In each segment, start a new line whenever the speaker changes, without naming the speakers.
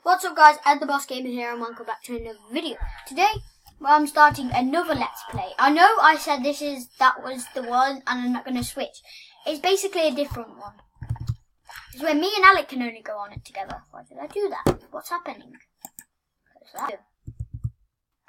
What's up guys, Ed the Boss Gamer here and welcome back to another video. Today, I'm starting another Let's Play. I know I said that was the one and I'm not going to switch. It's basically a different one. It's where me and Alec can only go on it together. Why did I do that? What's happening?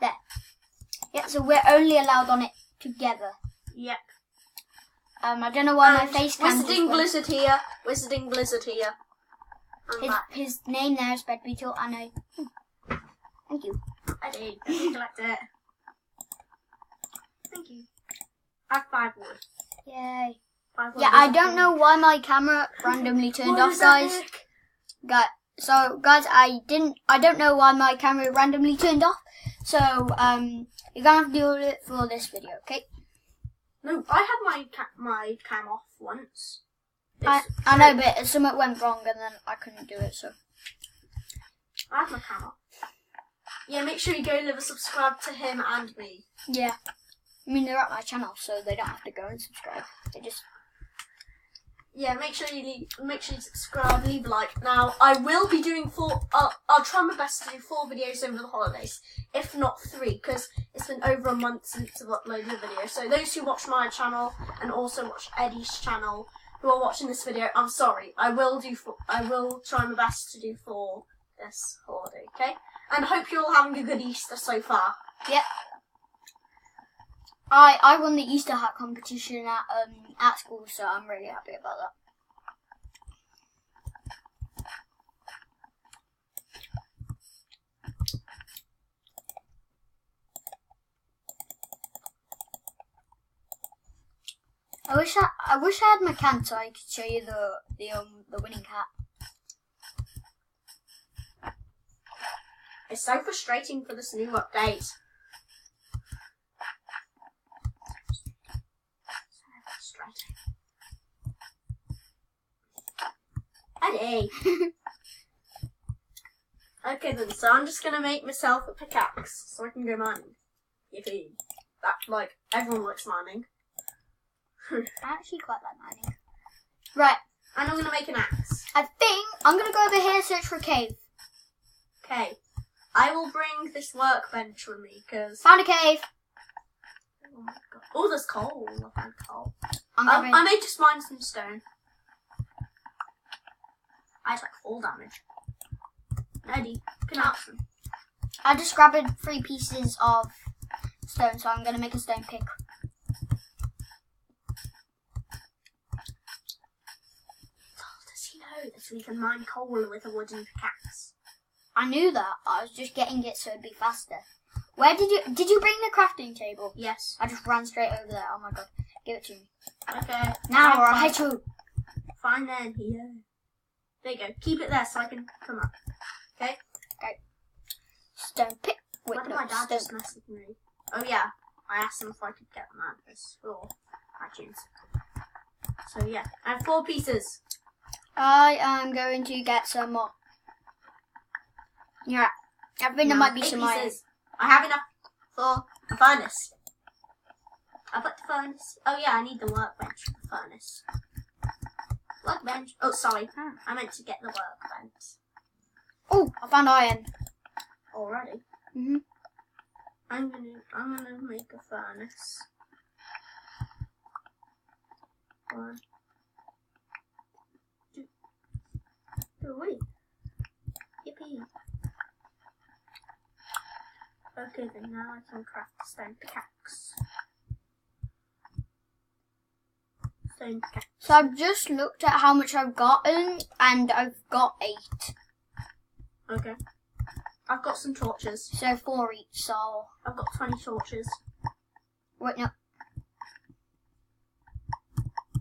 There. Yeah, so we're only allowed on it together.
Yep.
I don't know why my face cam
Wizarding Blizzard here. Wizarding Blizzard here.
His name there is Bed Beetle, I know. Thank you.
I did. I collect it. Thank you. I have 5 wood.
Yay.
5 wood.
Yeah, I don't know why my camera randomly turned off, guys. Guys, I don't know why my camera randomly turned off. So, you're gonna have to do it for this video, okay?
No, I had my cam off once.
I know, but something went wrong and then I couldn't do it, so.
I had my cam off. Yeah, make sure you go and subscribe to him and me.
Yeah. I mean, they're at my channel, so they don't have to go and subscribe. They just...
Yeah, make sure you subscribe, leave a like. Now, I will be doing I'll try my best to do 4 videos over the holidays, if not 3, because it's been over a month since I've uploaded a video. So those who watch my channel and also watch Eddie's channel, who are watching this video, I'm sorry. I will try my best to do 4 this holiday, okay? And hope you're all having a good Easter so far.
Yep. I won the Easter hat competition at school, so I'm really happy about that. I wish I had my can so I could show you the winning hat.
It's so frustrating for this new update. Eddie. Okay then, so I'm just gonna make myself a pickaxe so I can go mining. Yippee. That, everyone likes mining.
I actually quite like mining. Right.
And I'm gonna make an axe.
I think I'm gonna go over here and search for a cave.
Okay. I will bring this workbench with me, because...
Found a cave.
Oh my god. Oh, there's coal. I found coal.
I
may just mine some stone. I had 4 damage. Eddie, can I have some?
I just grabbed 3 pieces of stone, so I'm going to make a stone pick.
Does he know that we can mine coal with a wooden pickaxe?
I knew that. I was just getting it so it'd be faster. Where did you bring the crafting table?
Yes.
I just ran straight over there. Oh my god. Give it to me.
Okay.
Now or I'll hit you.
Fine then, here. There you go. Keep it there so I can come up. Okay?
Okay. Stone pick.
Why did my dad just message me? Oh yeah. I asked him if I could get them out of this for iTunes. So yeah. I have 4 pieces.
I am going to get some more. Yeah. I think there might be some iron.
I have enough for a furnace. I put the furnace. Oh yeah, I need the workbench for the furnace. Workbench. Oh, sorry. I meant to get the workbench.
Oh, I found iron.
Already?
Mhm.
I'm gonna make a furnace. 1, 2, 3. Yippee. Okay, then now I can craft a stone pickaxe. Stone pickaxe.
So I've just looked at how much I've gotten, and I've got 8.
Okay. I've got some torches.
So 4 each, so...
I've got 20 torches.
Wait, no.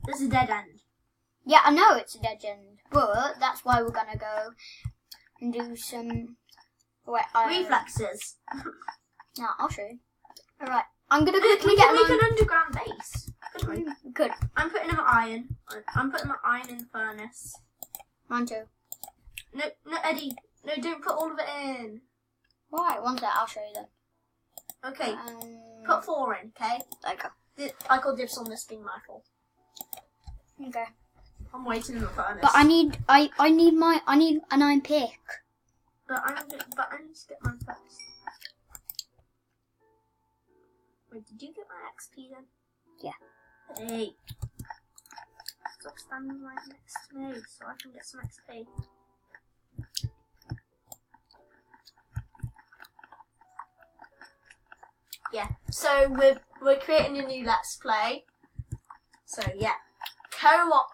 This is a dead end.
Yeah, I know it's a dead end, but that's why we're gonna go and do some... Wait,
reflexes.
No, I'll show you. Alright, I'm gonna quickly
we
get
can make an underground base. Couldn't we?
Good.
I'm putting my iron. I'm putting my iron in the furnace.
Mine too.
No, Eddie. No, don't put all of it in.
Why? One sec, I'll show you then.
Okay. Put 4 in, okay?
There you go.
I got dibs on this being my fault.
Okay.
I'm waiting in the furnace.
But I need an iron pick.
But I need to get mine first. Wait, did you get my XP then?
Yeah.
Hey. Stop standing right next to me so I can get some XP. Yeah, so we're creating a new Let's Play. So yeah, co-op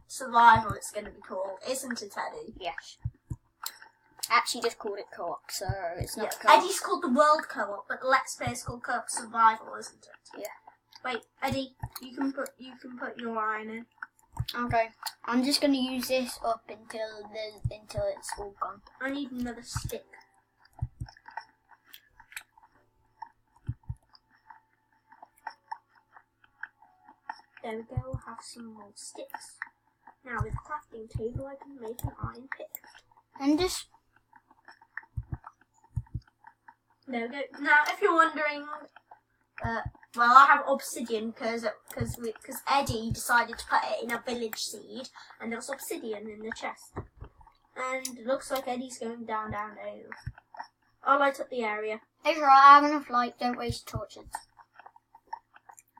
survival it's going to be called, isn't it, Eddie?
Yes. Actually, just called it co-op, so it's not
Yeah.
co-op.
Eddie's called the World Co-op, but the Let's Play is called Co-op Survival, isn't it?
Yeah.
Wait, Eddie, you can put your iron in.
Okay. I'm just gonna use this up until it's all gone.
I need another stick. There we go, we'll have some more sticks. Now with the crafting table I can make an iron pick.
And just
There we go. Now if you're wondering, well I have obsidian because Eddie decided to put it in a village seed and there's obsidian in the chest. And it looks like Eddie's going down. I'll light up the area.
it's alright. I have enough light. Don't waste torches.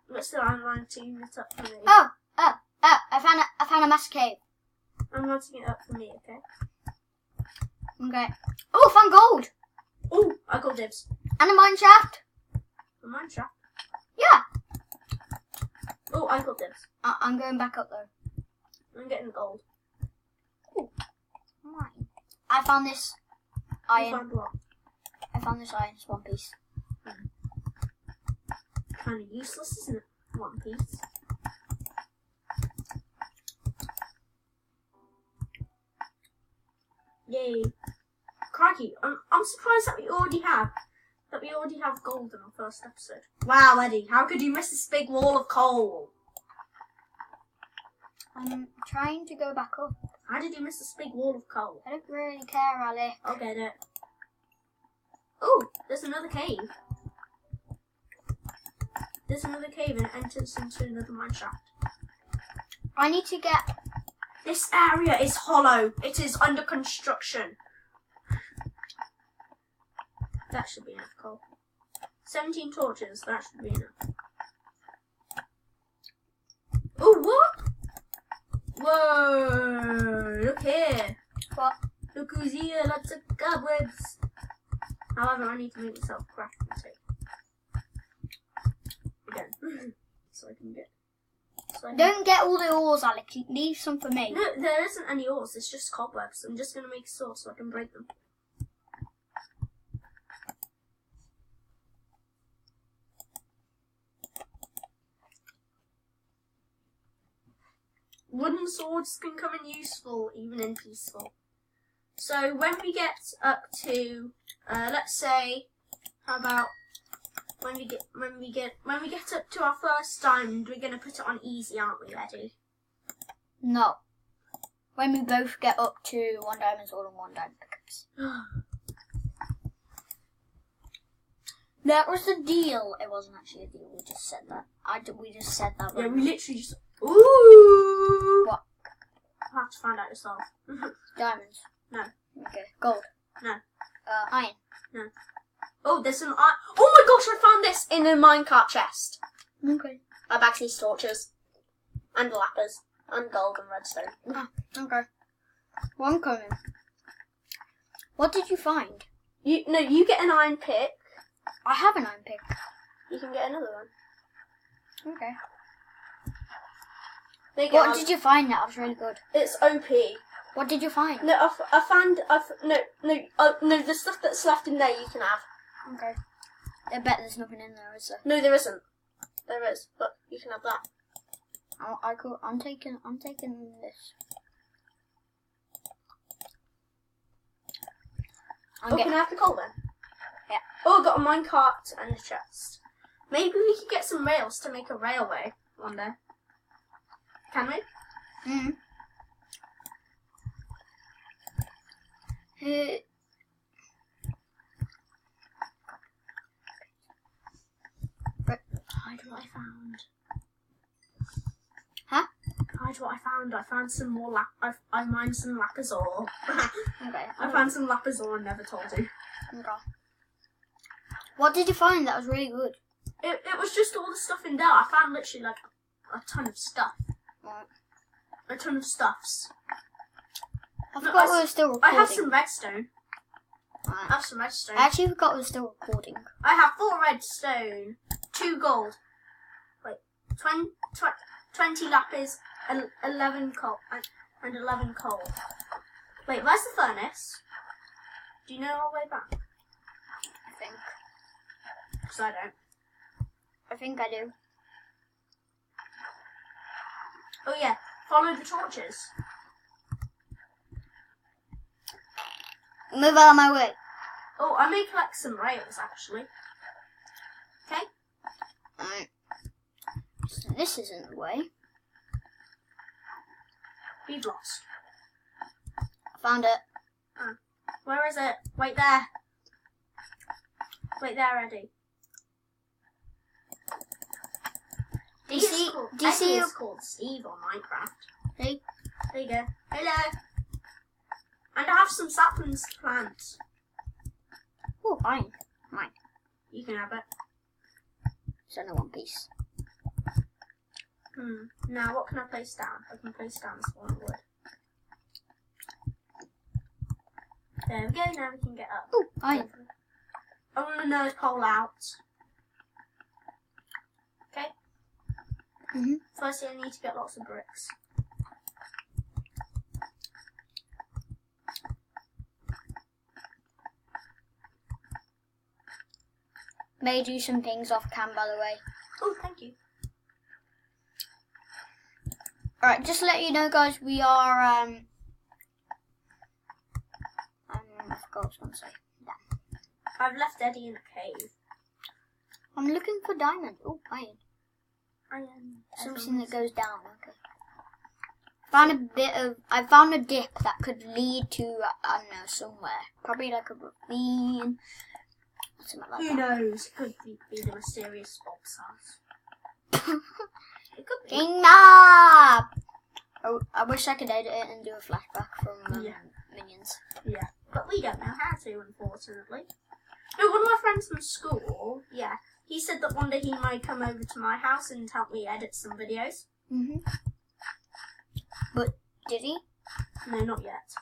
Let's do I'm lighting it up for me.
Oh! I found a master cave.
I'm lighting it up for me, okay?
Okay. Oh, I found gold
Oh, I got dibs.
and a mine shaft.
A mine shaft.
Yeah.
Oh, I got dibs.
I'm going back up though.
I'm getting gold.
Mine. I found this
You
iron.
found what?
I found this iron. It's one piece.
Kind of useless, isn't it? One piece. Yay! Crikey! I'm surprised that we already have gold in our first episode. Wow, Eddie, how could you miss this big wall of coal?
I'm trying to go back up.
How did you miss this big wall of coal?
I don't really care, Ali.
I'll get it. Oh, there's another cave. There's another cave and it enters into another mine shaft.
I need to get.
This area is hollow. It is under construction. That should be enough coal. 17 torches, that should be enough. Oh, what? Whoa, look here.
What?
Look who's here, lots of cobwebs. However, I need to make myself a crafting table. Again. So I can get...
Don't get all the ores, Alex. Leave some for me.
No, there isn't any ores, it's just cobwebs. I'm just going to make a sword so I can break them. Wooden swords can come in useful, even in peaceful. So when we get up to, let's say, how about when we get up to our first diamond, we're gonna put it on easy, aren't we, Eddie?
No. When we both get up to 1 diamond sword and 1 diamond pickaxe. That was the deal. It wasn't actually a deal. We just said that. We just said that.
Yeah,
Right?
we literally just. Ooh.
What?
I'll have to find out yourself.
Diamonds.
No.
Okay. Gold.
No.
Iron.
No. Oh, there's some. Oh my gosh! I found this in a minecart chest.
Okay.
I've actually torches and lapis and gold and redstone.
Okay. Well, I'm coming. What did you find?
You get an iron pick.
I have an iron pick.
You can get another one.
Okay.
There you go.
What did you find? That was really good.
It's OP.
What did you find?
No, no. The stuff that's left in there you can have.
Okay. I bet there's nothing in there, is there?
No, there isn't. There is, but you can have that.
I'm taking this.
Can I have the coal then?
Yeah.
Oh, I got a minecart and a chest. Maybe we could get some rails to make a railway one day. Can we?
Mm.
Hydro I found.
Huh?
Hydro what I found. I found some more I mined some lapis ore.
Okay.
I found some lapis ore and never told you.
Okay. What did you find that was really good?
It was just all the stuff in there. I found literally like a ton of stuff.
Right.
A ton of stuffs.
I forgot we were still recording.
I have some redstone.
Right.
I have some redstone.
I actually forgot we were still recording.
I have 4 redstone, 2 gold. Wait, 20 lapis, and 11 coal, and 11 coal. Wait, where's the furnace? Do you know our way back?
I think.
Because I don't.
I think I do.
Oh yeah, follow the torches.
Move out of my way.
Oh, I may collect some rails actually. Okay.
Alright. So this isn't the way.
We've lost.
Found it.
Where is it? Wait there. Wait there, Eddie.
Do you see? Do you see?
It's called Steve on Minecraft.
Hey.
There you go. Hello. And I have some saplings to plant.
Oh, fine. Mine.
You can have it.
It's only one piece.
Now what can I place down? I can place down this one wood. There we go. Now we can get up.
Oh, fine.
I'm gonna nose pole out. Okay. Firstly, I need to get lots of bricks.
Made you some things off cam, by the way.
Oh, thank you.
Alright, just to let you know, guys, we are, I forgot what I was going to say. Damn.
I've left Eddie in a cave.
I'm looking for diamond. Oh, fine. Something that goes down, okay. I found a dip that could lead to, I don't know, somewhere. Probably like a ravine. Something like
Who knows? It could be the mysterious Bob's house. It could be.
King Map! Oh, I wish I could edit it and do a flashback from Minions.
Yeah, but we don't know how to, unfortunately. No, one of my friends from school, he said that one day he might come over to my house and help me edit some videos.
But did he?
No, not yet.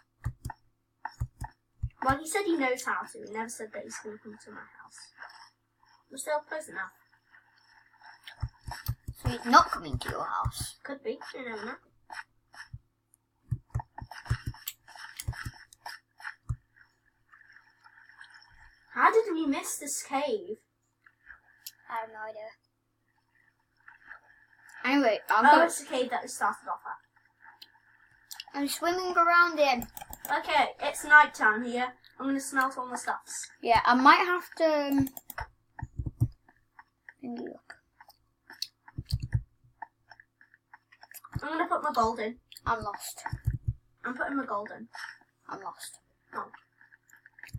Well, he said he knows how to. He never said that he's going to come to my house. We're still close enough.
So he's not coming to your house.
Could be. You never know. How did we miss this cave?
I have no idea. Anyway,
it's the cave that we started off at.
I'm swimming around in.
Okay, it's night time here. I'm going to smelt all the stuffs.
Yeah, I might have to... look.
I'm going to put my gold in.
I'm lost.
I'm putting my gold in.
I'm lost.
Oh.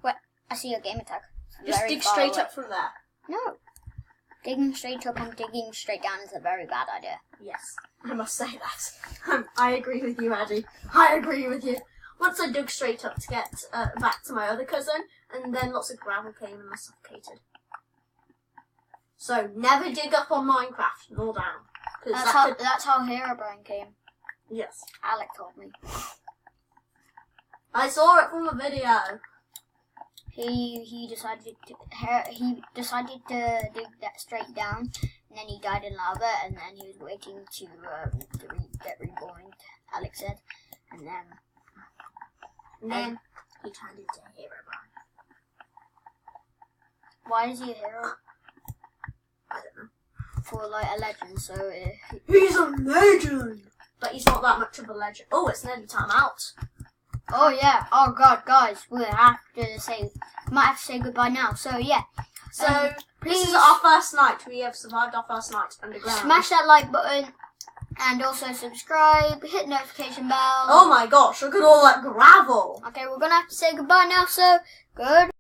Wait, I see your gamer tag.
Just dig straight up from there.
No. Digging straight up and digging straight down is a very bad idea.
Yes, I must say that. I agree with you, Eddie. I agree with you. Once I dug straight up to get back to my other cousin, and then lots of gravel came and I suffocated. So, never dig up on Minecraft, nor down.
That's how Herobrine came.
Yes.
Alec told me.
I saw it from a video.
He decided to dig that straight down, and then he died in lava, and then he was waiting to get reborn, Alex said, and then
he turned into a Herobrine.
Why is he a hero?
I don't know.
For like a legend, so
he's a legend, but he's not that much of a legend. Oh, it's nearly time out.
Oh yeah. Oh god, guys, we might have to say goodbye now. So yeah.
So
please,
this is our first night. We have survived our first night underground.
Smash that like button and also subscribe. Hit the notification bell.
Oh my gosh! Look at all that gravel.
Okay, we're gonna have to say goodbye now. So good.